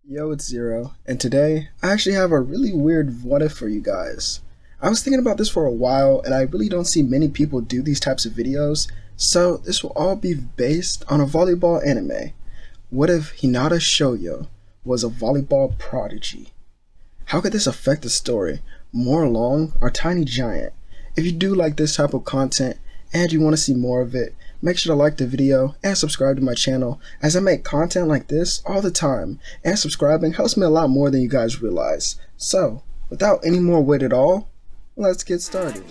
Yo, it's Zero, and today I actually have a really weird what if for you guys. I was thinking about this for a while, and I really don't see many people do these types of videos, so this will all be based on a volleyball anime. What if Hinata Shoyo was a volleyball prodigy? How could this affect the story, more along or tiny giant? If you do like this type of content and you want to see more of it, make sure to like the video and subscribe to my channel, as I make content like this all the time, and subscribing helps me a lot more than you guys realize. So, without any more wait at all, let's get started.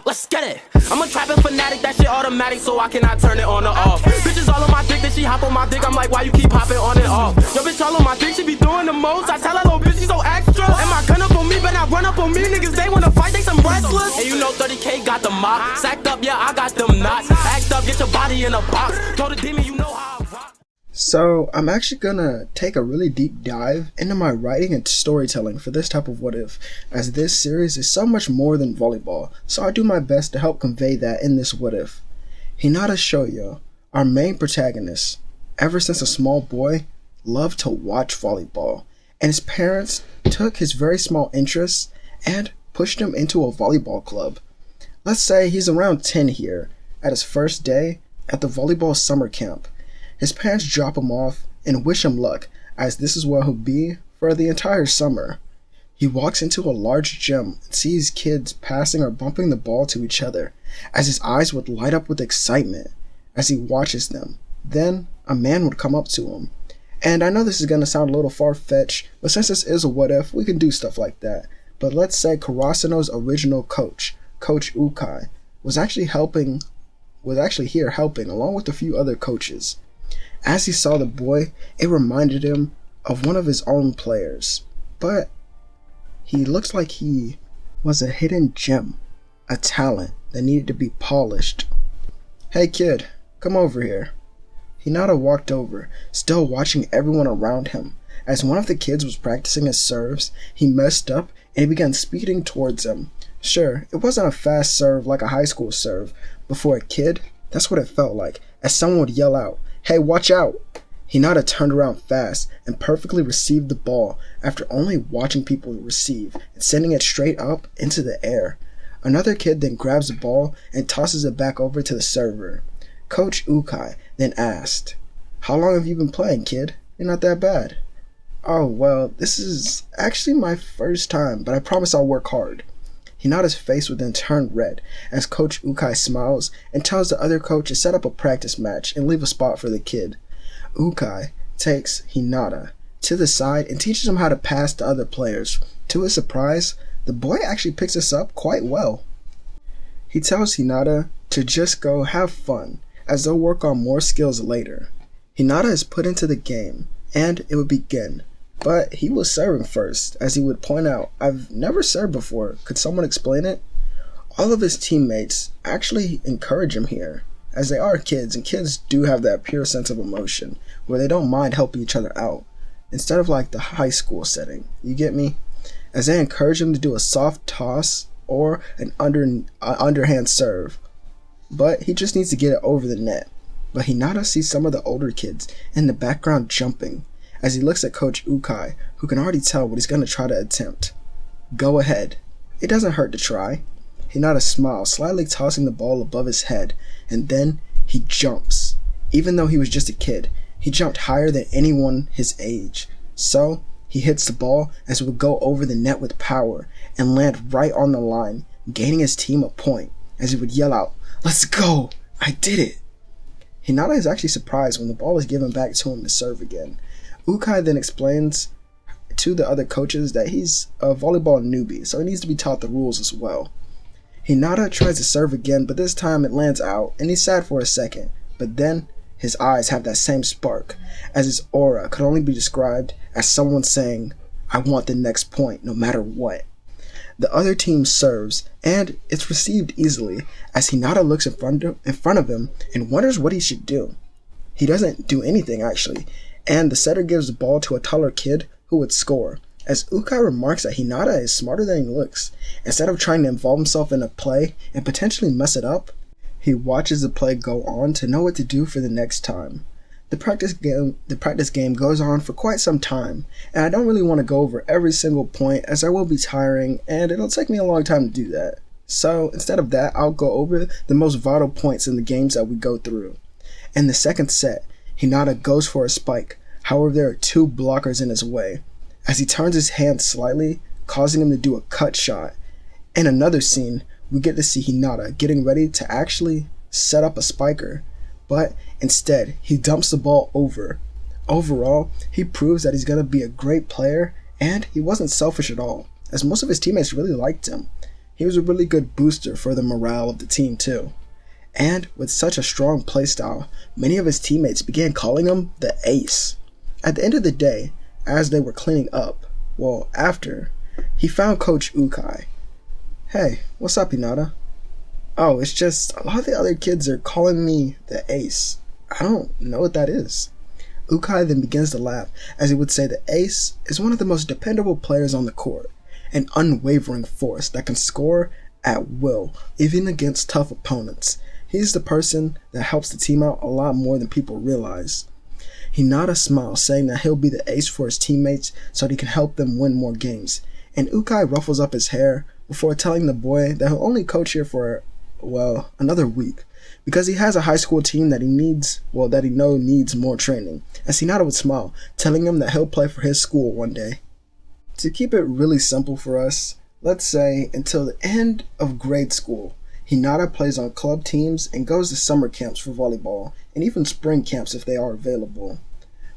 Let's get it. I'm a trapping fanatic, that shit automatic, so I cannot turn it on or off. Bitches all on my dick, then she hop on my dick. I'm like, why you keep hopping on and off? Yo, bitch all on my dick, she be doing the most. I tell her, little bitch, she so extra. And my gun up on me, but not run up on me. Niggas, they wanna fight, they some wrestlers. And you know 30K got the mop. Sacked up, yeah, I got them knots. Act up, get your body in a box. Told the demon, you know how I rock. So, I'm actually gonna take a really deep dive into my writing and storytelling for this type of what if, as this series is so much more than volleyball, so I do my best to help convey that in this what if. Hinata Shoyo, our main protagonist, ever since a small boy, loved to watch volleyball, and his parents took his very small interests and pushed him into a volleyball club. Let's say he's around 10 here, at his first day at the volleyball summer camp. His parents drop him off and wish him luck, as this is where he'll be for the entire summer. He walks into a large gym and sees kids passing or bumping the ball to each other, as his eyes would light up with excitement as he watches them. Then a man would come up to him. And I know this is going to sound a little far-fetched, but since this is a what if, we can do stuff like that. But let's say Karasuno's original coach, Coach Ukai, was actually here helping along with a few other coaches. As he saw the boy, it reminded him of one of his own players, but he looks like he was a hidden gem, a talent that needed to be polished. "Hey kid, come over here." Hinata walked over, still watching everyone around him. As one of the kids was practicing his serves, he messed up and he began speeding towards him. Sure, it wasn't a fast serve like a high school serve, but for a kid, that's what it felt like, as someone would yell out, "Hey, watch out!" Hinata turned around fast and perfectly received the ball after only watching people receive and sending it straight up into the air. Another kid then grabs the ball and tosses it back over to the server. Coach Ukai then asked, "How long have you been playing, kid? You're not that bad." "Oh, well, this is actually my first time, but I promise I'll work hard." Hinata's face would then turn red as Coach Ukai smiles and tells the other coach to set up a practice match and leave a spot for the kid. Ukai takes Hinata to the side and teaches him how to pass to other players. To his surprise, the boy actually picks this up quite well. He tells Hinata to just go have fun, as they'll work on more skills later. Hinata is put into the game, and it would begin. But he was serving first, as he would point out, "I've never served before, could someone explain it?" All of his teammates actually encourage him here, as they are kids, and kids do have that pure sense of emotion, where they don't mind helping each other out, instead of like the high school setting, you get me? As they encourage him to do a soft toss or an underhand serve, but he just needs to get it over the net. But Hinata sees some of the older kids in the background jumping, as he looks at Coach Ukai, who can already tell what he's going to try to attempt. "Go ahead. It doesn't hurt to try." Hinata smiles, slightly tossing the ball above his head, and then he jumps. Even though he was just a kid, he jumped higher than anyone his age. So, he hits the ball as it would go over the net with power and land right on the line, gaining his team a point, as he would yell out, "Let's go! I did it!" Hinata is actually surprised when the ball is given back to him to serve again. Ukai then explains to the other coaches that he's a volleyball newbie, so he needs to be taught the rules as well. Hinata tries to serve again, but this time it lands out, and he's sad for a second, but then his eyes have that same spark, as his aura could only be described as someone saying, "I want the next point, no matter what." The other team serves, and it's received easily, as Hinata looks in front of him and wonders what he should do. He doesn't do anything, actually, and the setter gives the ball to a taller kid who would score, as Ukai remarks that Hinata is smarter than he looks. Instead of trying to involve himself in a play and potentially mess it up, He watches the play go on to know what to do for the next time. The practice game goes on for quite some time, and I don't really want to go over every single point as I will be tiring and it'll take me a long time to do that. So instead of that, I'll go over the most vital points in the games that we go through. In the second set, Hinata goes for a spike, however there are two blockers in his way, as he turns his hand slightly, causing him to do a cut shot. In another scene, we get to see Hinata getting ready to actually set up a spiker, but instead, he dumps the ball over. Overall, he proves that he's going to be a great player, and he wasn't selfish at all, as most of his teammates really liked him. He was a really good booster for the morale of the team too. And with such a strong playstyle, many of his teammates began calling him the Ace. At the end of the day, as they were cleaning up, after, he found Coach Ukai. "Hey, what's up, Hinata?" "Oh, it's just a lot of the other kids are calling me the Ace. I don't know what that is." Ukai then begins to laugh, as he would say the Ace is one of the most dependable players on the court, an unwavering force that can score at will, even against tough opponents. He's the person that helps the team out a lot more than people realize. Hinata smiles, saying that he'll be the ace for his teammates so that he can help them win more games, and Ukai ruffles up his hair before telling the boy that he'll only coach here for another week, because he has a high school team that he needs more training, as Hinata would smile, telling him that he'll play for his school one day. To keep it really simple for us, let's say until the end of grade school, Hinata plays on club teams and goes to summer camps for volleyball, and even spring camps if they are available.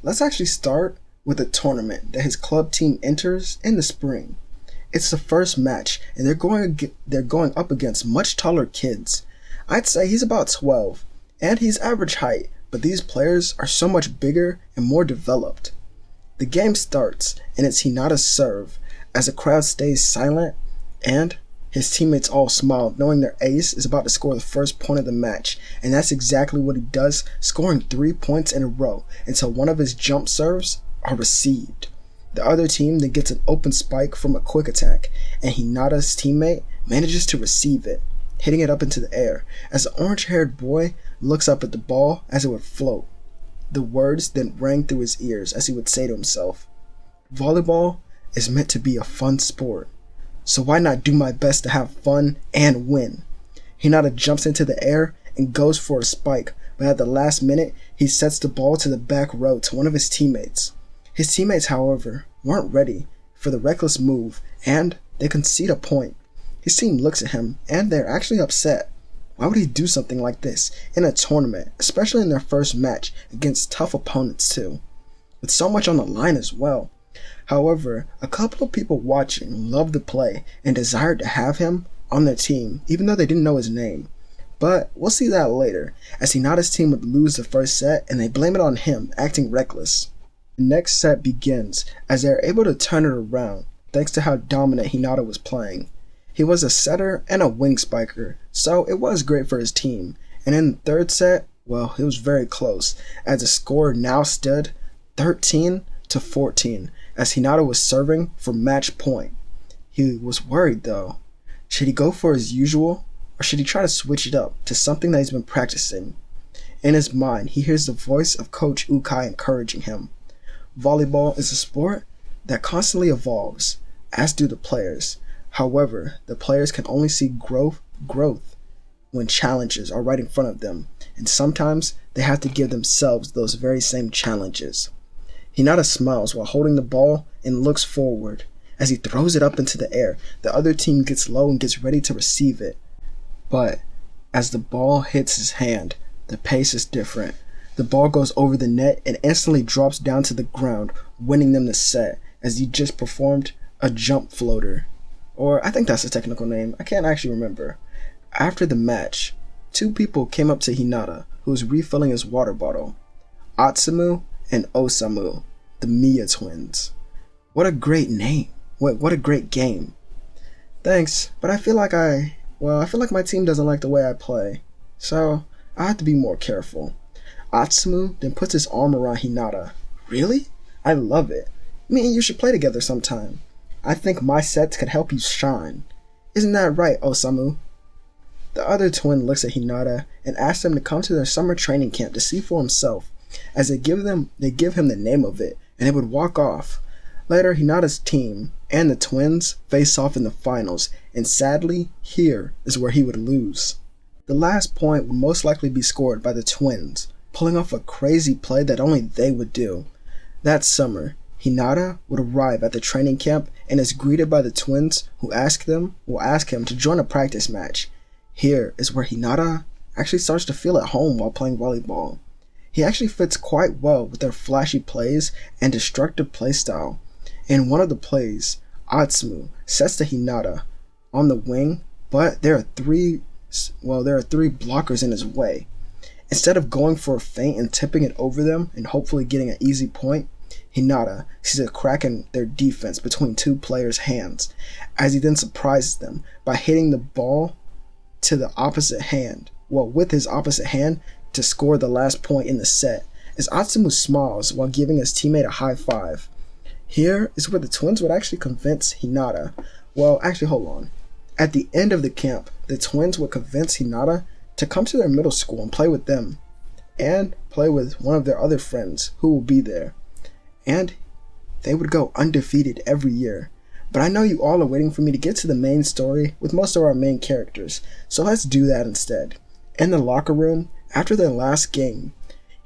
Let's actually start with a tournament that his club team enters in the spring. It's the first match, and they're going up against much taller kids. I'd say he's about 12, and he's average height, but these players are so much bigger and more developed. The game starts, and it's Hinata's serve, as the crowd stays silent, and his teammates all smile, knowing their ace is about to score the first point of the match, and that's exactly what he does, scoring 3 points in a row until one of his jump serves are received. The other team then gets an open spike from a quick attack, and Hinata's teammate manages to receive it, hitting it up into the air, as the orange-haired boy looks up at the ball as it would float. The words then rang through his ears as he would say to himself, "Volleyball is meant to be a fun sport, so why not do my best to have fun and win?" Hinata jumps into the air and goes for a spike, but at the last minute, he sets the ball to the back row to one of his teammates. His teammates, however, weren't ready for the reckless move, and they concede a point. His team looks at him, and they're actually upset. Why would he do something like this in a tournament, especially in their first match against tough opponents too, with so much on the line as well? However, a couple of people watching loved the play and desired to have him on their team, even though they didn't know his name. But we'll see that later, as Hinata's team would lose the first set and they blame it on him acting reckless. The next set begins, as they are able to turn it around, thanks to how dominant Hinata was playing. He was a setter and a wing spiker, so it was great for his team. And in the third set, it was very close, as the score now stood 13-14, as Hinata was serving for match point. He was worried though. Should he go for his usual, or should he try to switch it up to something that he's been practicing? In his mind, he hears the voice of Coach Ukai encouraging him. Volleyball is a sport that constantly evolves, as do the players. However, the players can only see growth when challenges are right in front of them, and sometimes they have to give themselves those very same challenges. Hinata smiles while holding the ball and looks forward. As he throws it up into the air, the other team gets low and gets ready to receive it. But as the ball hits his hand, the pace is different. The ball goes over the net and instantly drops down to the ground, winning them the set, as he just performed a jump floater. Or I think that's the technical name, I can't actually remember. After the match, two people came up to Hinata, who was refilling his water bottle. Atsumu and Osamu, the Miya twins. What a great name. What a great game. Thanks, but I feel like my team doesn't like the way I play, so I have to be more careful. Atsumu then puts his arm around Hinata. Really? I love it. Me and you should play together sometime. I think my sets could help you shine. Isn't that right, Osamu? The other twin looks at Hinata and asks them to come to their summer training camp to see for himself. As they give him the name of it, and they would walk off. Later, Hinata's team and the twins face off in the finals, and sadly, here is where he would lose. The last point would most likely be scored by the twins, pulling off a crazy play that only they would do. That summer, Hinata would arrive at the training camp and is greeted by the twins who ask him to join a practice match. Here is where Hinata actually starts to feel at home while playing volleyball. He actually fits quite well with their flashy plays and destructive playstyle. In one of the plays, Atsumu sets to Hinata on the wing, but there are three blockers in his way. Instead of going for a feint and tipping it over them and hopefully getting an easy point, Hinata sees a crack in their defense between two players' hands, as he then surprises them by hitting the ball to the opposite hand, with his opposite hand to score the last point in the set, as Atsumu smiles while giving his teammate a high five. Here is where the twins would actually convince Hinata. Hold on. At the end of the camp, the twins would convince Hinata to come to their middle school and play with them, and play with one of their other friends who will be there. And they would go undefeated every year. But I know you all are waiting for me to get to the main story with most of our main characters, so let's do that instead. In the locker room, after their last game,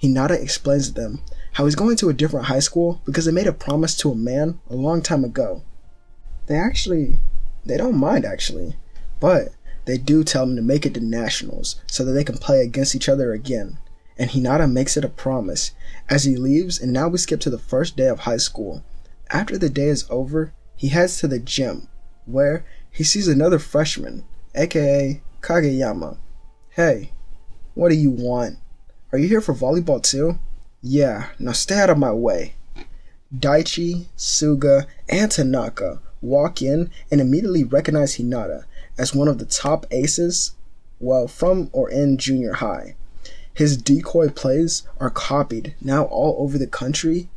Hinata explains to them how he's going to a different high school because they made a promise to a man a long time ago. They don't mind actually, but they do tell him to make it to nationals so that they can play against each other again. And Hinata makes it a promise as he leaves, and now we skip to the first day of high school. After the day is over, he heads to the gym, where he sees another freshman, aka Kageyama. Hey, what do you want? Are you here for volleyball too? Yeah, now stay out of my way. Daichi, Suga, and Tanaka walk in and immediately recognize Hinata as one of the top aces, from or in junior high. His decoy plays are copied now all over the country,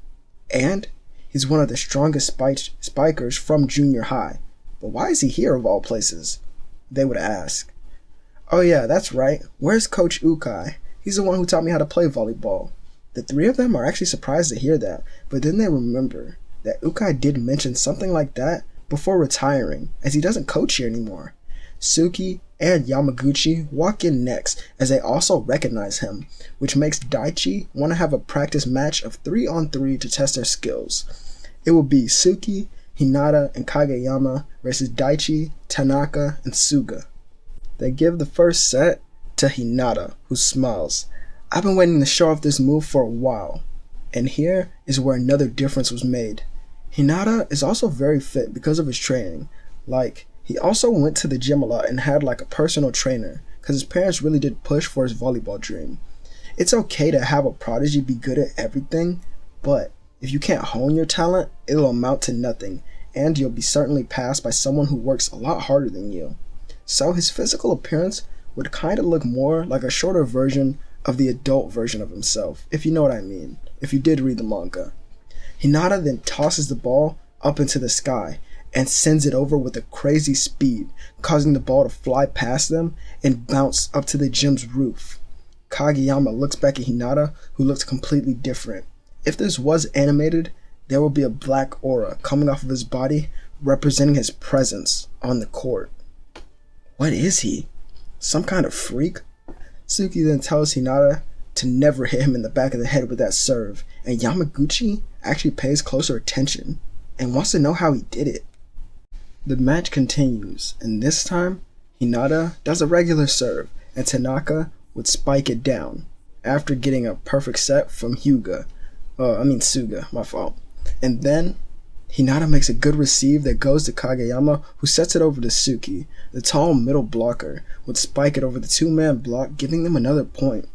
and he's one of the strongest spikers from junior high. But why is he here of all places? They would ask. Oh yeah, that's right. Where's Coach Ukai? He's the one who taught me how to play volleyball. The three of them are actually surprised to hear that, but then they remember that Ukai did mention something like that before retiring, as he doesn't coach here anymore. Suki and Yamaguchi walk in next as they also recognize him, which makes Daichi want to have a practice match of 3-on-3 to test their skills. It will be Suki, Hinata, and Kageyama versus Daichi, Tanaka, and Suga. They give the first set to Hinata, who smiles. I've been waiting to show off this move for a while. And here is where another difference was made. Hinata is also very fit because of his training. He also went to the gym a lot and had a personal trainer, because his parents really did push for his volleyball dream. It's okay to have a prodigy be good at everything, but if you can't hone your talent, it'll amount to nothing, and you'll be certainly passed by someone who works a lot harder than you. So his physical appearance would kind of look more like a shorter version of the adult version of himself, if you know what I mean, if you did read the manga. Hinata then tosses the ball up into the sky and sends it over with a crazy speed, causing the ball to fly past them and bounce up to the gym's roof. Kageyama looks back at Hinata, who looks completely different. If this was animated, there will be a black aura coming off of his body, representing his presence on the court. What is he? Some kind of freak? Suki then tells Hinata to never hit him in the back of the head with that serve, and Yamaguchi actually pays closer attention and wants to know how he did it. The match continues, and this time, Hinata does a regular serve, and Tanaka would spike it down, after getting a perfect set from Suga, my fault. And then, Hinata makes a good receive that goes to Kageyama, who sets it over to Suki. The tall middle blocker would spike it over the two-man block, giving them another point.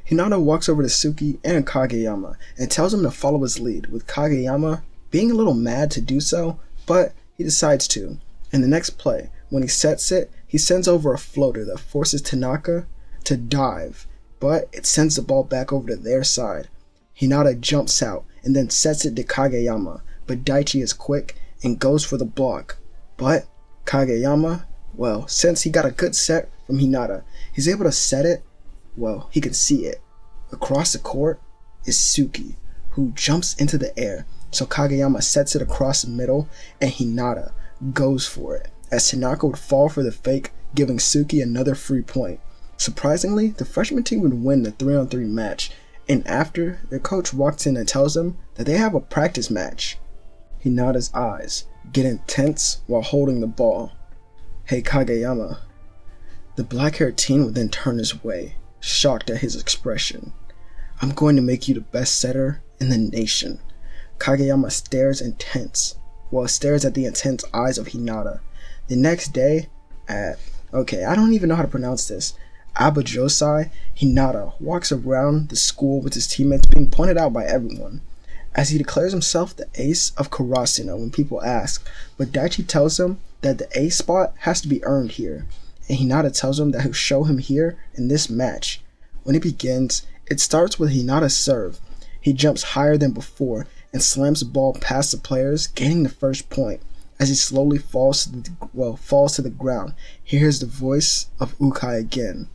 Hinata walks over to Suki and Kageyama, and tells him to follow his lead, with Kageyama being a little mad to do so, but he decides to. In the next play, when he sets it, he sends over a floater that forces Tanaka to dive, but it sends the ball back over to their side. Hinata jumps out and then sets it to Kageyama, but Daichi is quick and goes for the block. But Kageyama, since he got a good set from Hinata, he's able to set it Well, he can see it. Across the court is Suki, who jumps into the air, so Kageyama sets it across the middle, and Hinata goes for it, as Tanaka would fall for the fake, giving Suki another free point. Surprisingly, the freshman team would win the 3-on-3 match, and after, their coach walks in and tells them that they have a practice match. Hinata's eyes get intense while holding the ball. "Hey Kageyama." The black-haired teen would then turn his way, shocked at his expression. "I'm going to make you the best setter in the nation." Kageyama stares at the intense eyes of Hinata. The next day, I don't even know how to pronounce this, Abajosai, Hinata walks around the school with his teammates being pointed out by everyone, as he declares himself the ace of Karasuno when people ask, but Daichi tells him that the ace spot has to be earned here, and Hinata tells him that he'll show him here in this match. When it begins, it starts with Hinata's serve. He jumps higher than before and slams the ball past the players, gaining the first point. As he slowly falls to the ground, he hears the voice of Ukai again.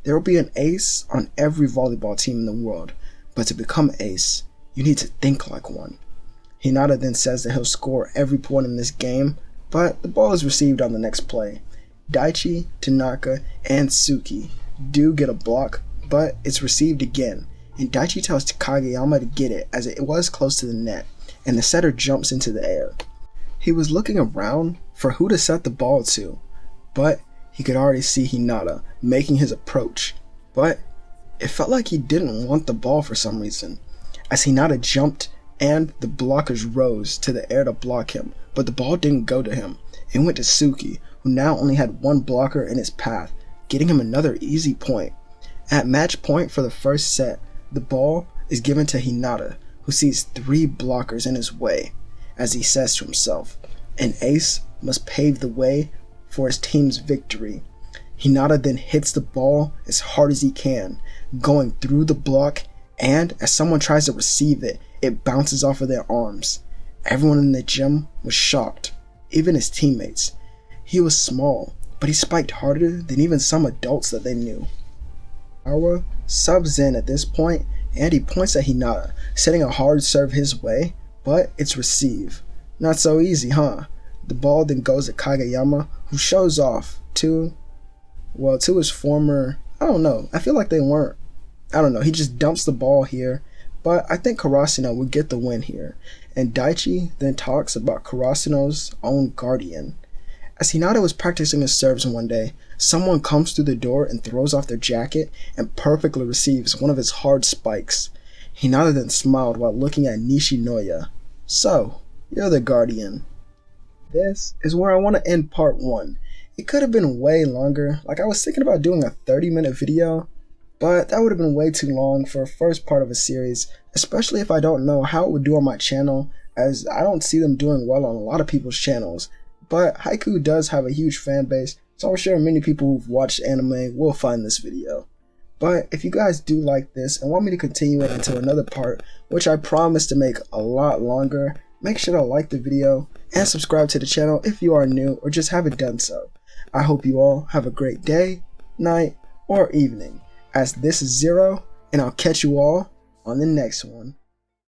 There will be an ace on every volleyball team in the world, but to become ace, you need to think like one. Hinata then says that he'll score every point in this game, but the ball is received on the next play. Daichi, Tanaka, and Suki do get a block, but it's received again, and Daichi tells Kageyama to get it as it was close to the net, and the setter jumps into the air. He was looking around for who to set the ball to, but he could already see Hinata making his approach, but it felt like he didn't want the ball for some reason, as Hinata jumped and the blockers rose to the air to block him, but the ball didn't go to him. It went to Suki, who now only had one blocker in his path, getting him another easy point. At match point for the first set, the ball is given to Hinata, who sees 3 blockers in his way, as he says to himself, an ace must pave the way for his team's victory. Hinata then hits the ball as hard as he can, going through the block, and as someone tries to receive it, it bounces off of their arms. Everyone in the gym was shocked, even his teammates. He was small, but he spiked harder than even some adults that they knew. Awa subs in at this point, and he points at Hinata, setting a hard serve his way, but it's received. Not so easy, huh? The ball then goes to Kageyama, who shows off to his former, I feel like they weren't. He just dumps the ball here, but I think Karasuno would get the win here, and Daichi then talks about Karasuno's own guardian. As Hinata was practicing his serves one day, someone comes through the door and throws off their jacket and perfectly receives one of his hard spikes. Hinata then smiled while looking at Nishinoya. "So, you're the guardian." This is where I want to end part 1. It could have been way longer, I was thinking about doing a 30-minute video, but that would have been way too long for a first part of a series, especially if I don't know how it would do on my channel, as I don't see them doing well on a lot of people's channels. But Haiku does have a huge fan base, so I'm sure many people who've watched anime will find this video. But if you guys do like this and want me to continue it into another part, which I promise to make a lot longer, make sure to like the video and subscribe to the channel if you are new or just haven't done so. I hope you all have a great day, night, or evening, as this is Zero, and I'll catch you all on the next one.